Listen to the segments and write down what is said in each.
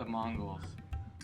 The Mongols,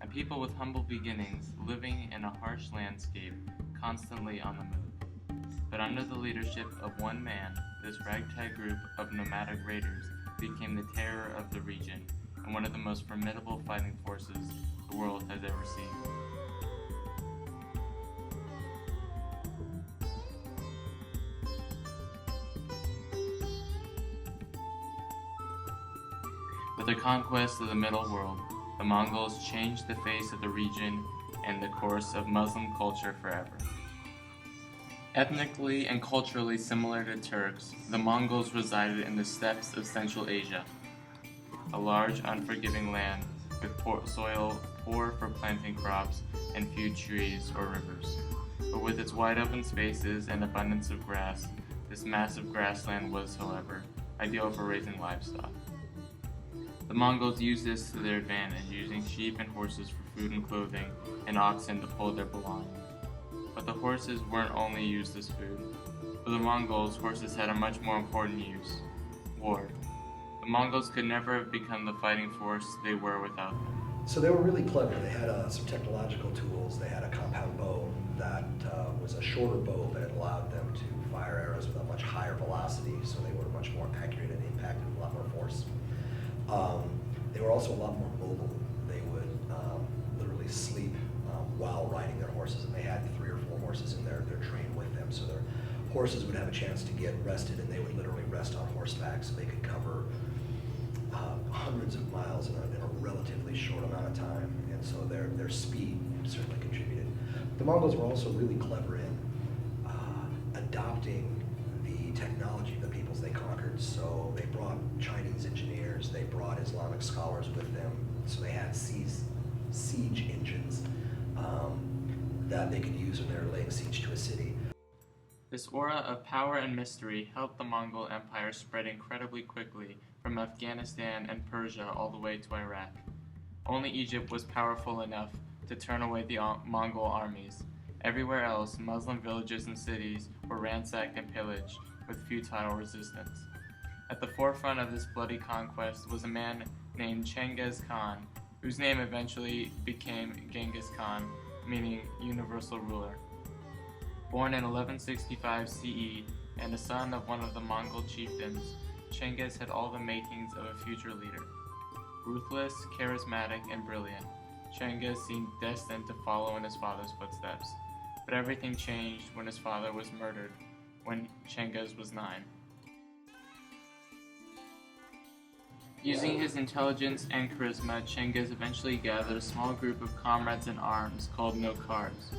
a people with humble beginnings, living in a harsh landscape, constantly on the move. But under the leadership of one man, this ragtag group of nomadic raiders became the terror of the region and one of the most formidable fighting forces the world has ever seen. With the conquest of the Middle World, the Mongols changed the face of the region and the course of Muslim culture forever. Ethnically and culturally similar to Turks, the Mongols resided in the steppes of Central Asia, a large, unforgiving land with soil poor for planting crops and few trees or rivers. But with its wide open spaces and abundance of grass, this massive grassland was, however, ideal for raising livestock. The Mongols used this to their advantage, using sheep and horses for food and clothing, and oxen to pull their belongings. But the horses weren't only used as food. For the Mongols, horses had a much more important use: war. The Mongols could never have become the fighting force they were without them. So they were really clever. They had some technological tools. They had a compound bow that was a shorter bow, but it allowed them to fire arrows with a much higher velocity, so they were much more accurate and impacted with a lot more force. They were also a lot more mobile. They would literally sleep while riding their horses, and they had 3 or 4 horses in their train with them, so their horses would have a chance to get rested, and they would literally rest on horseback, so they could cover hundreds of miles in a relatively short amount of time, and so their speed certainly contributed. The Mongols were also really clever in adopting the technology of the peoples they conquered. So they brought Chinese engineers, they brought Islamic scholars with them, so they had siege engines that they could use when they were laying siege to a city. This aura of power and mystery helped the Mongol Empire spread incredibly quickly from Afghanistan and Persia all the way to Iraq. Only Egypt was powerful enough to turn away the Mongol armies. Everywhere else, Muslim villages and cities were ransacked and pillaged with futile resistance. At the forefront of this bloody conquest was a man named Chengiz Khan, whose name eventually became Genghis Khan, meaning universal ruler. Born in 1165 CE and the son of one of the Mongol chieftains, Chengiz had all the makings of a future leader. Ruthless, charismatic, and brilliant, Chengiz seemed destined to follow in his father's footsteps. But everything changed when his father was murdered when Chengiz was 9. Using his intelligence and charisma, Chengiz eventually gathered a small group of comrades in arms called Nokars.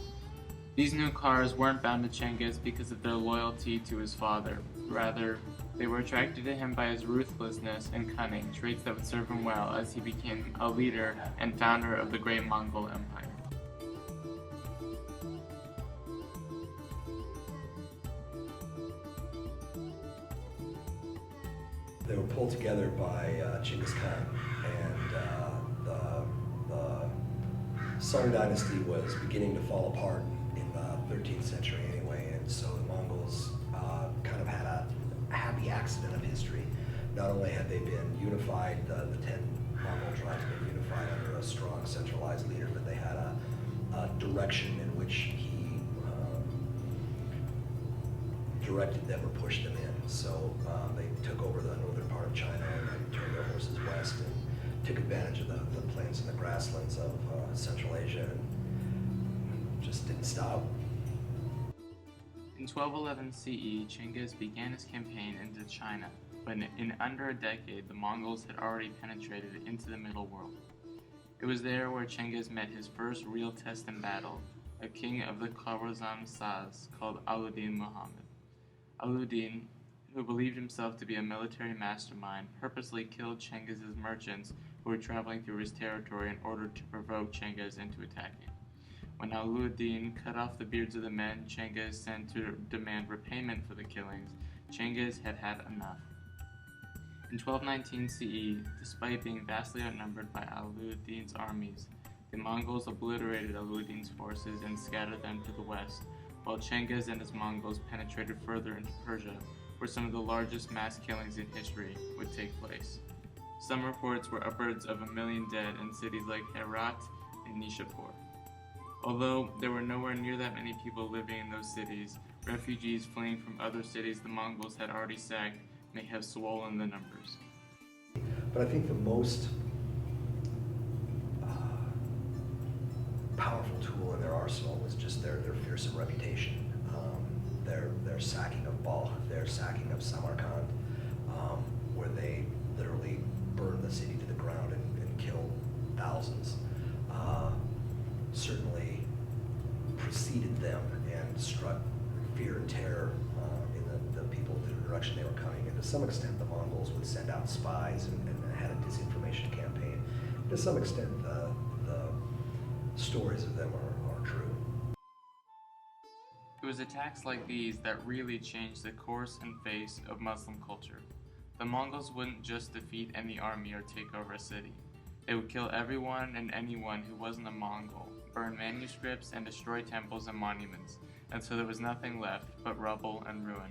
These Nokars weren't bound to Chengiz because of their loyalty to his father. Rather, they were attracted to him by his ruthlessness and cunning, traits that would serve him well as he became a leader and founder of the great Mongol Empire. They were pulled together by Genghis Khan, and the Song dynasty was beginning to fall apart in the 13th century anyway, and so the Mongols kind of had a happy accident of history. Not only had they been unified, the 10 Mongol tribes had been unified under a strong centralized leader, but they had a direction in which he directed them or pushed them in. So they took over the northern part of China and then turned their horses west and took advantage of the plains and the grasslands of Central Asia and just didn't stop. In 1211 CE, Chengiz began his campaign into China, but in under a decade, the Mongols had already penetrated into the Middle World. It was there where Chengiz met his first real test in battle, a king of the Khwarezm Saz called Alauddin Muhammad. Alauddin, who believed himself to be a military mastermind, purposely killed Chengiz's merchants who were traveling through his territory in order to provoke Chengiz into attacking. When Alauddin cut off the beards of the men Chengiz sent to demand repayment for the killings, Chengiz had had enough. In 1219 CE, despite being vastly outnumbered by Alauddin's armies, the Mongols obliterated Alauddin's forces and scattered them to the west, while Chengiz and his Mongols penetrated further into Persia, where some of the largest mass killings in history would take place. Some reports were upwards of 1 million dead in cities like Herat and Nishapur. Although there were nowhere near that many people living in those cities, refugees fleeing from other cities the Mongols had already sacked may have swollen the numbers. But I think the most powerful tool in their arsenal was just their fearsome reputation. Their sacking of Balkh, their sacking of Samarkand, where they literally burned the city to the ground and killed thousands, certainly preceded them and struck fear and terror in the people through the direction they were coming. And to some extent, the Mongols would send out spies and had a disinformation campaign. To some extent, the stories of them are true. It was attacks like these that really changed the course and face of Muslim culture. The Mongols wouldn't just defeat any army or take over a city. They would kill everyone and anyone who wasn't a Mongol, burn manuscripts, and destroy temples and monuments, until there was nothing left but rubble and ruin.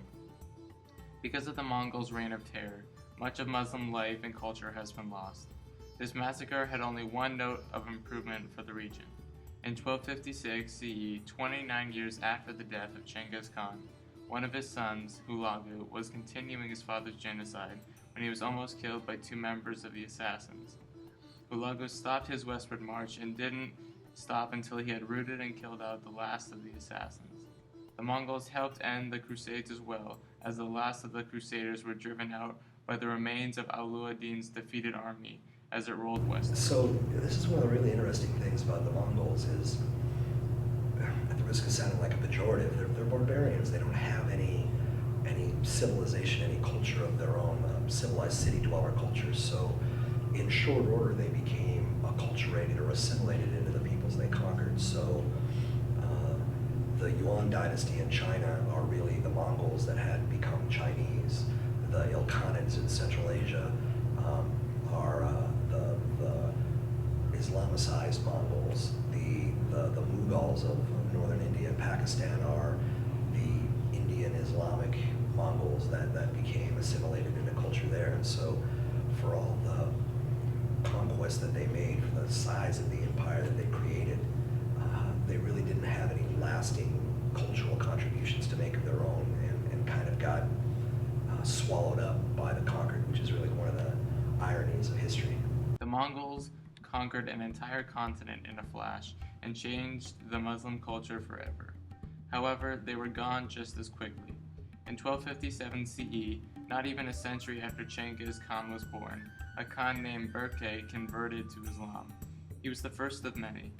Because of the Mongols' reign of terror, much of Muslim life and culture has been lost. This massacre had only one note of improvement for the region. In 1256 CE, 29 years after the death of Genghis Khan, one of his sons, Hulagu, was continuing his father's genocide when he was almost killed by 2 members of the assassins. Hulagu stopped his westward march and didn't stop until he had rooted and killed out the last of the assassins. The Mongols helped end the Crusades as well, as the last of the Crusaders were driven out by the remains of Alauddin's defeated army as it rolled west. So this is one of the really interesting things about the Mongols is, at the risk of sounding like a pejorative, they're barbarians. They don't have any civilization, any culture of their own, civilized city dweller cultures. So in short order, they became acculturated or assimilated into the peoples they conquered. So the Yuan dynasty in China are really the Mongols that had become Chinese. The Ilkhanids in Central Asia are the Islamicized Mongols. The Mughals of northern India and Pakistan are the Indian Islamic Mongols that became assimilated into culture there. And so for all the conquest that they made, for the size of the empire that they created, they really didn't have any lasting cultural contributions to make of their own, and kind of got swallowed up by the conquered, which is really one of the ironies of history. The Mongols conquered an entire continent in a flash and changed the Muslim culture forever. However, they were gone just as quickly. In 1257 CE, not even a century after Genghis Khan was born, a Khan named Berke converted to Islam. He was the first of many.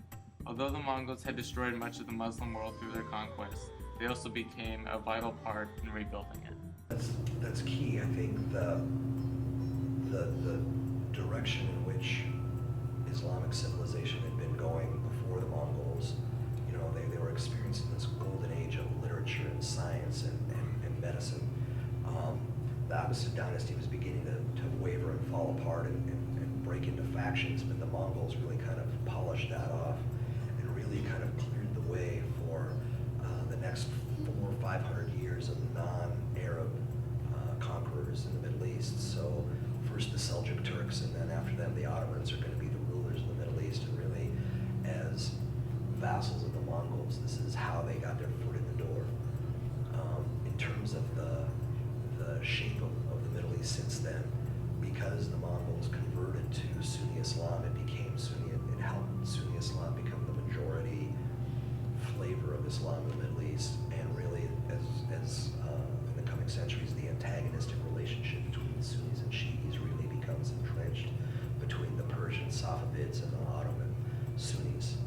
Although the Mongols had destroyed much of the Muslim world through their conquests, they also became a vital part in rebuilding it. That's key. I think the direction in which Islamic civilization had been going before the Mongols, they were experiencing this golden age of literature and science and medicine. The Abbasid dynasty was beginning to waver and fall apart and break into factions, but the Mongols really kind of polished that off and really kind of cleared the way for the next 400 or 500 years of non-Arab conquerors in the Middle East. So first the Seljuk Turks, and then after them the Ottomans are going to be the rulers of the Middle East, and really as vassals of the Mongols, this is how they got their foot in the door. In terms of the shape of the Middle East since then, because the Mongols converted to Sunni Islam, it became Sunni. It helped Sunni Islam become the majority flavor of Islam in the Middle East, and really, as in the coming centuries, the antagonistic relationship between the Sunnis and Shi'is really becomes entrenched between the Persian Safavids and the Ottoman Sunnis.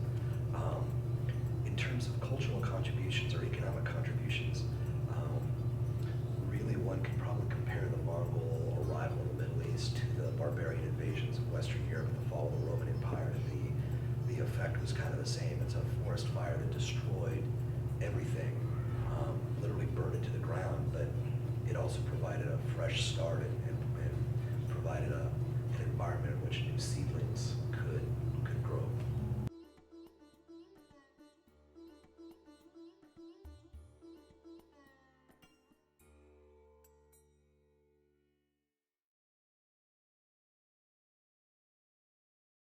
In terms of cultural contributions or economic contributions, really one can probably compare the Mongol arrival in the Middle East to the barbarian invasions of Western Europe and the fall of the Roman Empire. The effect was kind of the same. It's a forest fire that destroyed everything, literally burned it to the ground, but it also provided a fresh start and provided an environment in which new seedlings